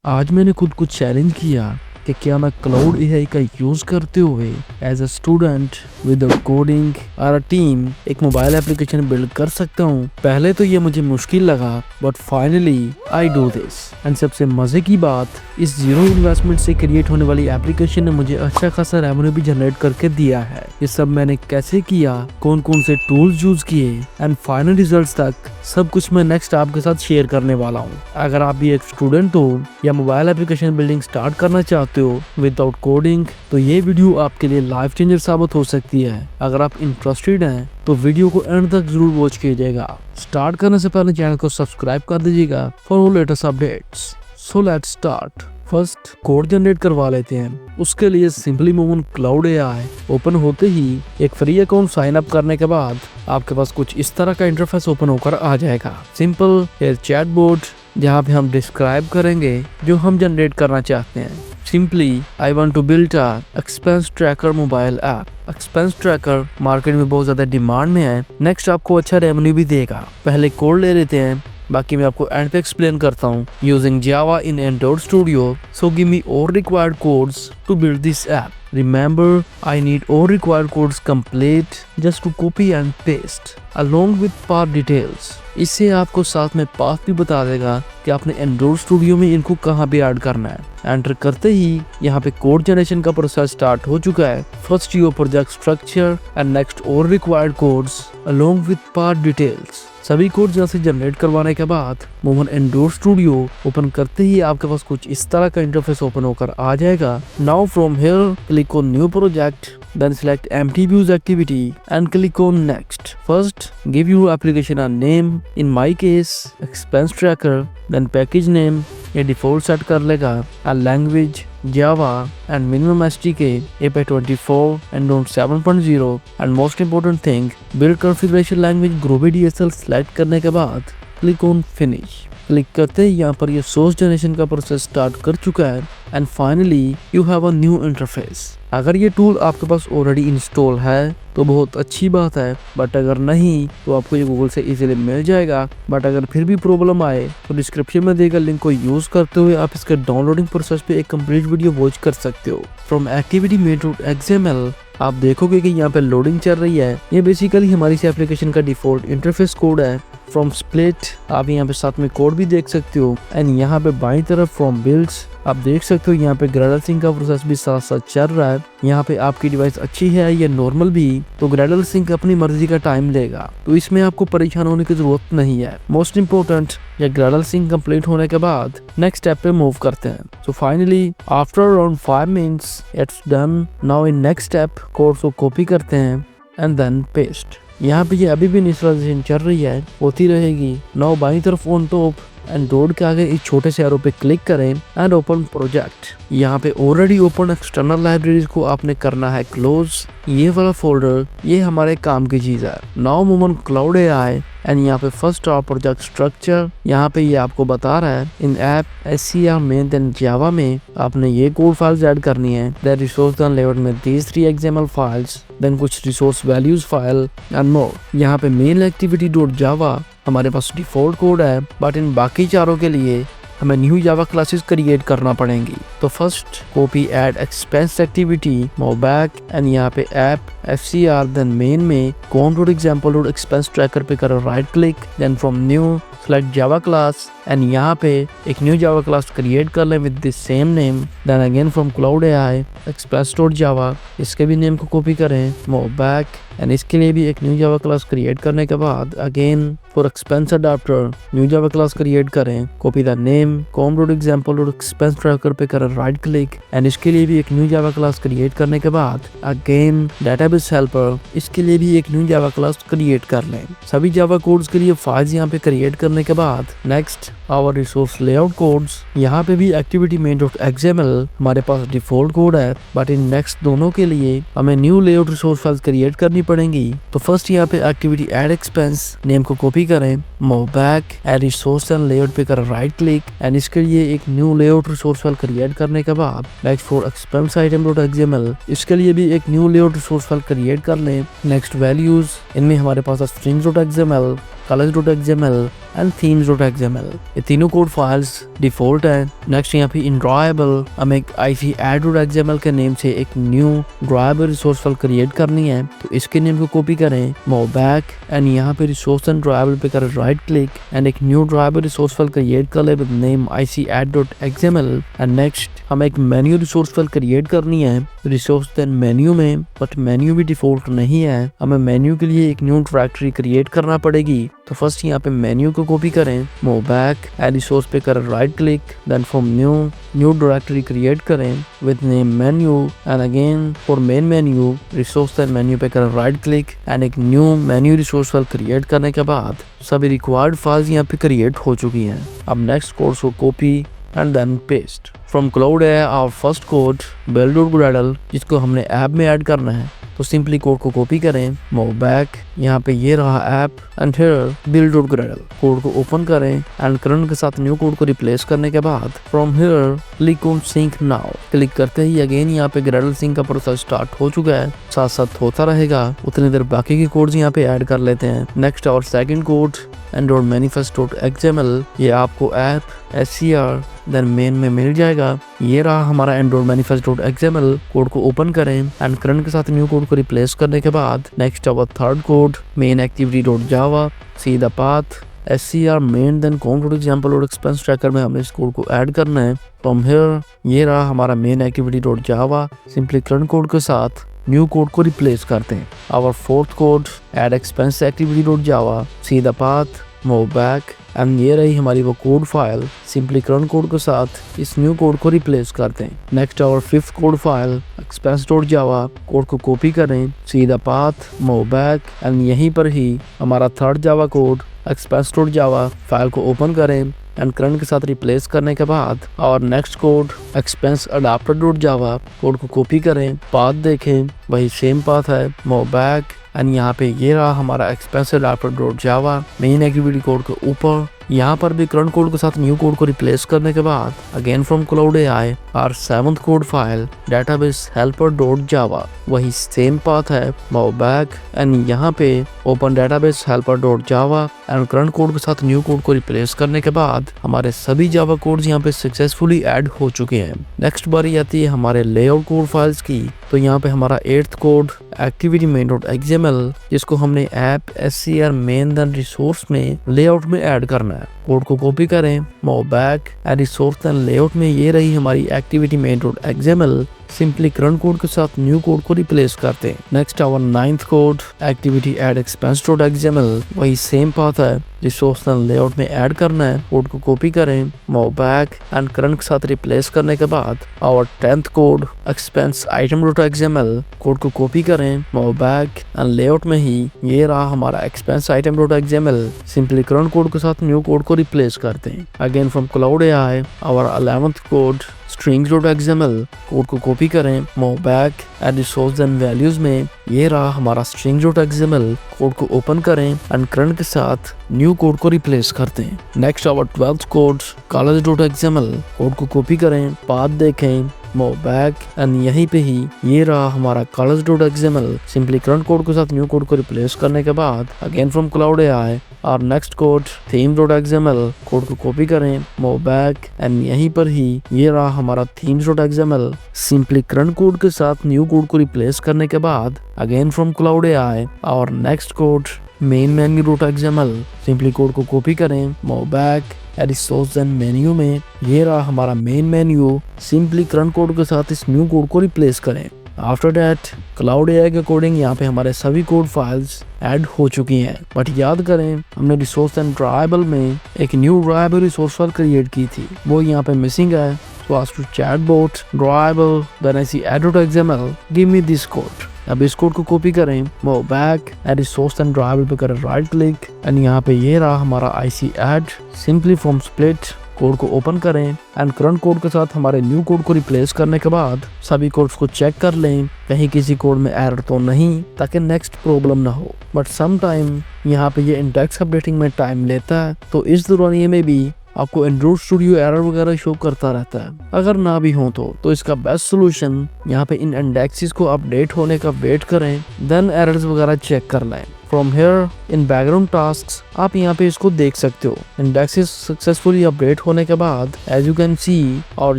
आज मैंने खुद को चैलेंज किया कि क्या मैं क्लाउड एआई का यूज करते हुए as a student without coding और अ टीम एक मोबाइल एप्लीकेशन बिल्ड कर सकता हूँ। पहले तो ये मुझे मुश्किल लगा but finally I do this. And सबसे मजे की बात, इस जीरो इन्वेस्टमेंट से क्रिएट होने वाली एप्लीकेशन ने मुझे अच्छा खासा रेवेन्यू भी जनरेट करके दिया है। ये सब मैंने कैसे किया, कौन कौन से टूल्स यूज किए एंड फाइनल रिजल्ट्स तक सब कुछ मैं नेक्स्ट आपके साथ शेयर करने वाला हूँ। अगर आप भी एक स्टूडेंट हो या मोबाइल एप्लीकेशन बिल्डिंग स्टार्ट करना चाहते हो विदाउट कोडिंग, तो ये वीडियो आपके लिए लाइफ चेंजर साबित हो सकती है। अगर आप इंटरेस्टेड हैं तो वीडियो को एंड तक जरूर वॉच कीजिएगा। स्टार्ट करने से पहले चैनल को सब्सक्राइब कर दीजिएगा for latest updates. So let's start. First code generate करवा लेते हैं। उसके लिए simply move on Claude AI open होते ही एक फ्री अकाउंट साइन अप करने के बाद आपके पास कुछ इस तरह का इंटरफेस ओपन होकर आ जाएगा। सिंपल एयर चैट बोर्ड, जहाँ पे हम डिस्क्राइब करेंगे जो हम जनरेट करना चाहते हैं। Simply I want to build a expense tracker mobile app. Expense tracker market में बहुत ज्यादा डिमांड में है। नेक्स्ट आपको अच्छा रेवेन्यू भी देगा। पहले कोड ले लेते हैं, बाकी मैं आपको एंड पे एक्सप्लेन करता हूँ। Using Java in Android studio, so give me all required codes to build this app. Remember, I need all required codes complete just to copy and paste along with path details. इससे आपको साथ में path भी बता देगा कि आपने Android studio में इनको कहाँ पे ऐड करना है। एंटर करते ही यहाँ पे कोड जनरेशन का प्रोसेस स्टार्ट हो चुका है। First your project structure and next all required codes along with path details. सभी कोड यहाँ से जनरेट करवाने के बाद move on Android studio open करते ही आपके पास कुछ इस तरह का इंटरफेस ओपन होकर आ जाएगा। Now from here click on new project, then select empty views activity and click on next. First, give your application a name. In my case, expense tracker. Then package name ये default set कर लेगा। A language Java and minimum SDK API24 Android 7.0 and most important thing, build configuration language Groovy DSL select करने के बाद click on finish. Click करते ही यहाँ पर ये सोर्स जनरेशन का प्रोसेस स्टार्ट कर चुका है and finally you have a new interface. अगर ये टूल आपके पास ऑलरेडी इंस्टॉल है तो बहुत अच्छी बात है, बट अगर नहीं तो आपको ये गूगल से इजीली मिल जाएगा। बट अगर फिर भी प्रॉब्लम आए तो डिस्क्रिप्शन में दिए गए लिंक को यूज करते हुए आप इसके डाउनलोडिंग प्रोसेस पे एक कंप्लीट वीडियो वॉच कर सकते हो। फ्रॉम एक्टिविटी main.xml आप देखोगे कि यहाँ पे लोडिंग चल रही है। ये बेसिकली हमारी इस एप्लीकेशन का डिफॉल्ट इंटरफेस कोड है। फ्रॉम स्प्लिट आप यहाँ पे साथ में कोड भी देख सकते हो एंड यहाँ पे बाईं तरफ फ्रॉम बिल्ड्स आप देख सकते हो यहाँ पे ग्रेडल सिंक का प्रोसेस भी साथ साथ चल रहा है। यहाँ पे आपकी डिवाइस अच्छी है या नॉर्मल भी, तो ग्रेडल सिंक अपनी मर्जी का टाइम लेगा, तो इसमें आपको परेशान होने की जरूरत नहीं है। मोस्ट इम्पोर्टेंट, ये ग्रेडल सिंक कंप्लीट होने के बाद नेक्स्ट स्टेप पे मूव करते हैं। So finally after around 5 minutes it's done. Now in next step code को कॉपी करते हैं एंड देन पेस्ट। यहाँ पे ये अभी भी इनिशियलाइजेशन चल रही है, होती रहेगी। नाउ बाईं तरफ ऑन टॉप एंड्रॉइड के आगे इस छोटे से एरो पे क्लिक करें एंड ओपन प्रोजेक्ट। यहाँ पे ऑलरेडी ओपन एक्सटर्नल लाइब्रेरीज को आपने करना है क्लोज। ये वाला फोल्डर ये हमारे काम की चीज है। Now move on Claude AI and यहाँ पे फर्स्ट ऑफ प्रोजेक्ट स्ट्रक्चर, यहाँ पे ये आपको बता रहा है इन ऐप SCR मेन देन जावा में आपने ये कोड फाइल्स ऐड करनी है। दैट रिसोर्स देन लेआउट में these 3 XML फाइल्स, देन कुछ resource values file and more. यहाँ पे मेन एक्टिविटी डॉट जावा हमारे पास डिफॉल्ट कोड है, बट इन बाकी चारों के लिए हमें न्यू जावा क्लासेस क्रिएट करना पड़ेंगी। तो first copy add expense activity move back and यहाँ पे ऐप FCR देन मेन में com.example.expense ट्रैकर पे करो right click, then from new select Java class and यहाँ पे एक न्यू जावा क्लास क्रिएट कर लें with this same name. Then again from Claude AI express.java इसके भी नेम को कॉपी करें, मूव बैक एंड इसके लिए भी एक न्यू जावा क्लास क्रिएट करने के बाद again for expense adapter new Java class create करें, copy the name com.example.expense tracker पे करें राइट क्लिक एंड इसके लिए भी एक न्यू जावा क्लास क्रिएट करने के बाद अगेन डेटाबेस हेल्पर इसके लिए भी एक न्यू जावा क्लास क्रिएट कर लें। सभी जावा कोड्स के लिए फाइल्स यहाँ पे क्रिएट करने के बाद next our resource layout codes, यहाँ पे भी एक्टिविटी main.xml हमारे पास डिफॉल्ट कोड है, बट इन नेक्स्ट दोनों के लिए हमें new layout resource files create करनी पड़ेंगी। तो फर्स्ट यहाँ पे एक्टिविटी ऐड एक्सपेंस नेम को कॉपी करें, move back and resource and layout पे करें राइट क्लिक एंड इसके लिए एक new layout resource file create करने के बाद नेक्स्ट फॉर एक्सपेंस item.xml इसके लिए भी एक new layout resource file create कर लें। नेक्स्ट वैल्यूज, इनमें हमारे पास strings.xml colors.xml एंड themes.xml। ये तीनों कोड फाइल्स डिफॉल्ट है। नेक्स्ट यहाँ पे इन ड्राइबल हम एक icadd.xml के नेम से एक new dribble resource file create करनी है, तो इसके नेम को कॉपी करें, मूव बैक एंड यहाँ पे रिसोर्स एंड ड्राइबल पे करें राइट क्लिक एंड एक new dribble resource file create कर ले with name icadd.xml। And next हम एक मेन्यू रिसोर्स फाइल क्रिएट करनी है रिसोर्स देन मेन्यू में, बट मेन्यू भी डिफॉल्ट नहीं है, हमें मेन्यू के लिए एक न्यू डायरेक्टरी क्रिएट करना पड़ेगी। तो फर्स्ट यहाँ पे मेन्यू को कॉपी करें, मूव बैक एंड रिसोर्स पे करें right click, then from new directory create करें with name menu and again for main menu resource then menu पे करें राइट क्लिक एंड एक new menu resource file create करने के बाद सभी रिक्वायर्ड फाइल्स यहाँ पे क्रिएट हो चुकी हैं। अब नेक्स्ट कोड को copy and then paste from Claude है आवर फर्स्ट कोड build.gradle जिसको हमने ऐप में ऐड करना है। तो सिंपली कोड को कॉपी करें, मूव बैक, यहाँ पे ये रहा app and here build.gradle। Code को ओपन करें एंड करंट के साथ न्यू कोड को रिप्लेस करने के बाद from here click on sync now. Click करते ही अगेन यहाँ पे Gradle सिंक का प्रोसेस स्टार्ट हो चुका है, साथ साथ होता रहेगा, उतनी देर बाकी के कोड्स यहाँ पे ऐड कर लेते हैं। नेक्स्ट और सेकंड कोड Android manifest.xml, ये आपको ऐप SCR देन मेन में मिल जाएगा। ये रहा हमारा Android manifest.xml। कोड को ओपन करें एंड करंट के साथ न्यू कोड को रिप्लेस करने के बाद next our third code main activity.java, see the path SCR main then com.example और एक्सपेंस ट्रैकर में हमें इस कोड को ऐड करना है। फ्रॉम हियर ये रहा हमारा main activity.java, simply current code के साथ न्यू कोड को रिप्लेस करते हैं। Our fourth code add expense activity.java, see the path, move back and ये रही हमारी वो code file, simply current code के साथ इस न्यू कोड को रिप्लेस करते हैं। Next our fifth code file expense.java, code को कॉपी करें, see the path, move back and यहीं पर ही हमारा third Java code expense.java file को ओपन करें एंड करंट के साथ रिप्लेस करने के बाद और नेक्स्ट कोड expense.adapter.java, कोड को कॉपी करें, पाथ देखें, वही सेम पाथ है, मूव बैक एंड यहाँ पे ये रहा हमारा expense.adapter.java मेन एक्टिविटी कोड के ऊपर। यहाँ पर भी करंट कोड के साथ न्यू कोड को रिप्लेस करने के बाद again from Claude AI our seventh code file database helper.java, वही सेम पाथ है, मूव बैक एंड यहाँ पे open database helper.java and current code के साथ न्यू कोड को रिप्लेस करने के बाद हमारे सभी जावा कोड्स यहाँ पे सक्सेसफुली ऐड हो चुके हैं। नेक्स्ट बारी आती है हमारे लेआउट कोड फाइल्स की। तो यहाँ पे हमारा एट्थ कोड activity main.xml जिसको हमने app SCR main then resource में लेआउट में ऐड करना है। कोड को कॉपी करें, move back and resource then layout में ये रही हमारी activity main.xml, simply current code के साथ न्यू कोड को रिप्लेस करते हैं। Next our ninth code activity add expense.xml, वही सेम पाथ है, रिसोर्स देन लेआउट में ऐड करना है। कोड को कॉपी करें, मूव बैक एंड करंट के साथ रिप्लेस करने के बाद our tenth code expense item.xml, code को कॉपी करें, मूव बैक एंड लेआउट में ही ये रहा हमारा expense item.xml, simply current code के साथ न्यू कोड को रिप्लेस करते हैं। Again from Claude AI our 11th code strings.xml, code को कॉपी करें, move back and resource then values में ये रहा हमारा strings.xml, कोड को ओपन करें एंड करंट के साथ न्यू कोड को रिप्लेस करते हैं। Next our 12th code colors.xml, code को कॉपी करें, पाथ देखें, मूव बैक एंड यहीं पे ही ये रहा हमारा colors.xml, सिंपली करंट कोड के साथ न्यू कोड को रिप्लेस करने के बाद अगेन फ्रॉम क्लाउड AI और नेक्स्ट कोड theme.xml, कोड को कॉपी करें, मूव बैक एंड यहीं पर ही ये रहा हमारा themes.xml, सिंपली करंट कोड के साथ न्यू कोड को रिप्लेस करने के बाद अगेन फ्रॉम क्लाउड AI और next code main menu.xml, simply code को कॉपी करें, move back and resource then menu में ये रहा हमारा main menu, simply current code के साथ इस न्यू कोड को रिप्लेस करें। आफ्टर दैट क्लाउड AI के अकॉर्डिंग यहाँ पे हमारे सभी कोड फाइल्स ऐड हो चुकी हैं, बट याद करें हमने रिसोर्स एंड ड्राइबल में एक new dribble resource file create की थी, वो यहाँ पे मिसिंग है। So as to chatbot drawable, then I see add.xml, give me this code। अब इस कोड को कॉपी करें, move back and resource and dribble पे करें राइट क्लिक एंड यहाँ पे ये रहा हमारा IC add, simply from split code को ओपन करें एंड करंट कोड के साथ हमारे न्यू कोड को रिप्लेस करने के बाद सभी कोड्स को चेक कर लें कहीं किसी कोड में एरर तो नहीं, ताकि नेक्स्ट प्रॉब्लम ना हो। बट सम टाइम यहाँ पे ये इंडेक्स अपडेटिंग में टाइम लेता है, तो इस दौरान में भी आपको एंड्रॉइड स्टूडियो एरर वगैरह शो करता रहता है। अगर ना भी हो तो इसका बेस्ट सोल्यूशन यहाँ पे इन इंडेक्सेस को अपडेट होने का वेट करें, देन एरर्स वगैरह चेक कर लें। From here in background tasks आप यहाँ पे इसको देख सकते हो। इंडेक्सेस सक्सेसफुली अपडेट होने के बाद एज यू कैन सी और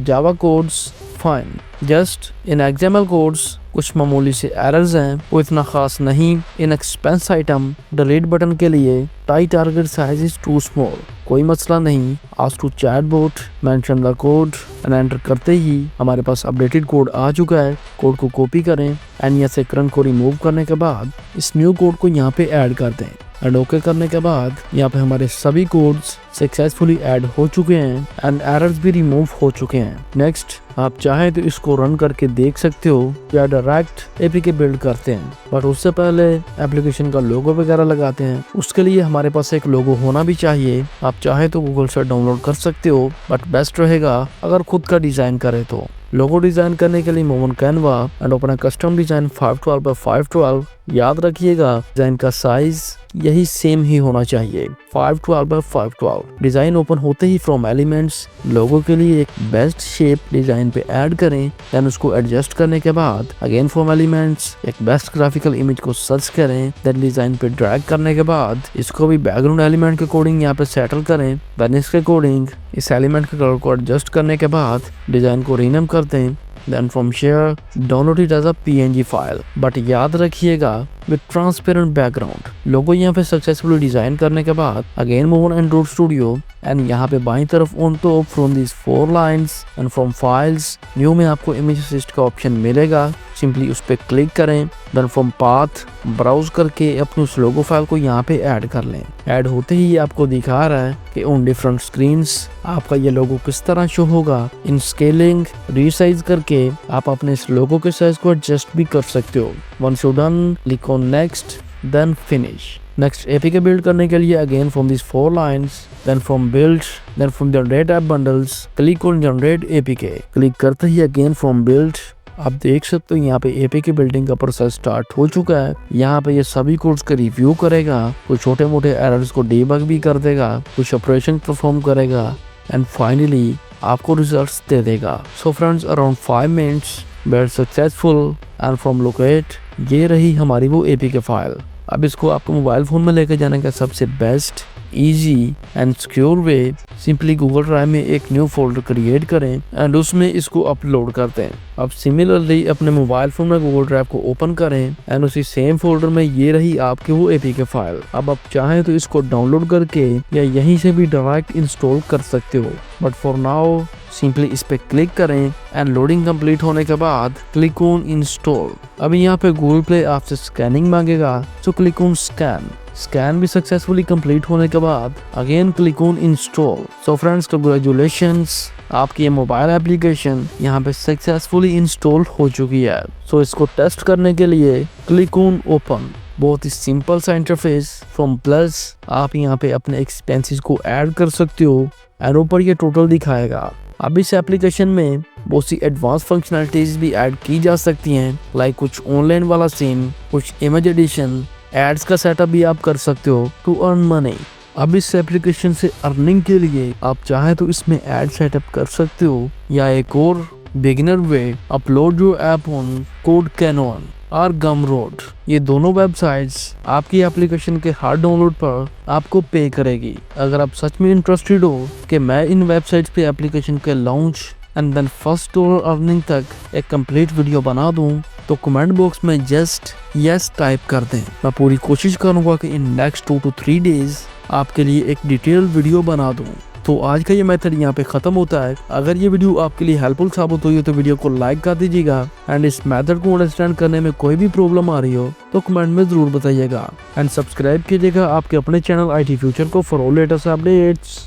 Java codes fine. Just in XML codes कुछ मामूली से एरर्स हैं, वो इतना खास नहीं। In expense item delete button के लिए tie target size is too small, कोई मसला नहीं। Ask to chatbot mention the code and enter करते ही हमारे पास अपडेटेड कोड आ चुका है। कोड को कॉपी करें एंड यहाँ से करंट को रिमूव करने के बाद इस न्यू कोड को यहाँ पे ऐड कर दें एंड ओके करने के बाद यहाँ पे हमारे सभी कोड्स सक्सेसफुली ऐड हो चुके हैं एंड एरर्स भी रिमूव हो चुके हैं। नेक्स्ट आप चाहें तो इसको रन करके देख सकते हो या डायरेक्ट एपीके बिल्ड करते हैं, बट उससे पहले एप्लीकेशन का लोगो वगैरह लगाते हैं। उसके लिए हमारे पास एक लोगो होना भी चाहिए। आप चाहे तो गूगल से डाउनलोड कर सकते हो, बट बेस्ट रहेगा अगर खुद का डिजाइन करे तो। लोगो डिजाइन करने के लिए move on Canva and open custom design 512 by 512। याद रखिएगा डिजाइन का साइज यही सेम ही होना चाहिए 512 by 512। डिजाइन ओपन होते ही फ्रॉम एलिमेंट्स लोगो के लिए एक बेस्ट शेप डिजाइन पे ऐड करें, देन उसको एडजस्ट करने के बाद अगेन फ्रॉम एलिमेंट्स एक बेस्ट ग्राफिकल इमेज को सर्च करें, देन डिजाइन पे ड्रैग करने के बाद इसको भी बैकग्राउंड एलिमेंट के अकॉर्डिंग यहाँ पे सेटल करें, देन इसके अकॉर्डिंग इस एलिमेंट के कलर को एडजस्ट करने के बाद डिजाइन को रीनेम करते हैं। Then from here download it as a PNG file, but याद रखिएगा with transparent background। लोगो यहाँ पे सक्सेसफुली डिजाइन करने के बाद again move on Android studio and यहाँ पे बाईं तरफ on top from this 4 lines and from files new में आपको इमेज असिस्ट का ऑप्शन मिलेगा, सिंपली उस पर क्लिक करें। देन फ्रॉम पाथ ब्राउज करके अपनी उस लोगो फाइल को यहाँ पे ऐड कर लें। ऐड होते ही आपको दिखा रहा है कि ऑन डिफरेंट स्क्रीन्स आपका ये लोगो किस तरह शो होगा। इन स्केलिंग रीसाइज करके आप अपने इस लोगो के साइज को एडजस्ट भी कर सकते हो। Once you done click on next then finish. Next APK build करने के लिए again from this 4 lines then from build then from generate app bundles click on generate APK. Click करते ही अगेन फ्रॉम बिल्ड आप देख सकते हो यहाँ पे एपीके बिल्डिंग का प्रोसेस स्टार्ट हो चुका है। यहाँ पे ये सभी कोड्स का रिव्यू करेगा, कुछ छोटे मोटे एरर्स को डीबग भी कर देगा, कुछ ऑपरेशन परफॉर्म करेगा एंड फाइनली आपको रिजल्ट्स दे देगा। So friends around 5 minutes very successful and from locate ये रही हमारी वो एपीके फाइल। अब इसको आपको मोबाइल फोन में लेकर जाने का सबसे best easy and secure way simply Google drive में एक न्यू फोल्डर क्रिएट करें एंड उसमें इसको अपलोड करते हैं। अब सिमिलरली अपने मोबाइल फोन में गूगल ड्राइव को ओपन करें एंड उसी सेम फोल्डर में ये रही आपकी वो एपीके फाइल। अब आप चाहें तो इसको डाउनलोड करके या यहीं से भी डायरेक्ट इंस्टॉल कर सकते हो, बट फॉर नाउ सिंपली इस पे क्लिक करें एंड लोडिंग कंप्लीट होने के बाद क्लिक ऑन इंस्टॉल। अभी यहाँ पे गूगल प्ले आपसे स्कैनिंग मांगेगा, so click on scan. Scan भी सक्सेसफुली कंप्लीट होने के बाद again click on install. So friends congratulations, आपकी ये मोबाइल एप्लीकेशन यहाँ पे सक्सेसफुली इंस्टॉल हो चुकी है। सो इसको टेस्ट करने के लिए क्लिक ऑन ओपन। बहुत ही सिंपल सा इंटरफेस। फ्रॉम प्लस आप यहाँ पे अपने एक्सपेंसेस को ऐड कर सकते हो एंड ऊपर ये टोटल दिखाएगा। अब इस एप्लीकेशन में बहुत सी एडवांस फंक्शनलिटीज भी ऐड की जा सकती हैं, लाइक कुछ ऑनलाइन वाला सीन, कुछ इमेज एडिशन, एड्स का सेटअप भी आप कर सकते हो टू अर्न मनी। अब इस एप्लीकेशन से अर्निंग के लिए आप चाहे तो इसमें एड सेटअप कर सकते हो या एक और beginner way upload your app on code Canon और गमरोड। ये दोनों वेबसाइट्स आपकी एप्लीकेशन के हार्ड डाउनलोड पर आपको पे करेगी। अगर आप सच में इंटरेस्टेड हो कि मैं इन वेबसाइट्स पे एप्लीकेशन के launch and then first dollar earning तक एक कंप्लीट वीडियो बना दूं, तो कमेंट बॉक्स में जस्ट यस टाइप कर दें। मैं पूरी कोशिश करूंगा कि इन नेक्स्ट 2 to 3 डेज आपके लिए एक डिटेल वीडियो बना दूं। तो आज का ये मेथड यहाँ पे खत्म होता है। अगर ये वीडियो आपके लिए हेल्पफुल साबित हुई हो तो वीडियो को लाइक कर दीजिएगा एंड इस मेथड को अंडरस्टैंड करने में कोई भी प्रॉब्लम आ रही हो तो कमेंट में जरूर बताइएगा एंड सब्सक्राइब कीजिएगा आपके अपने चैनल IT फ्यूचर को फॉर ऑल लेटेस्ट अपडेट्स।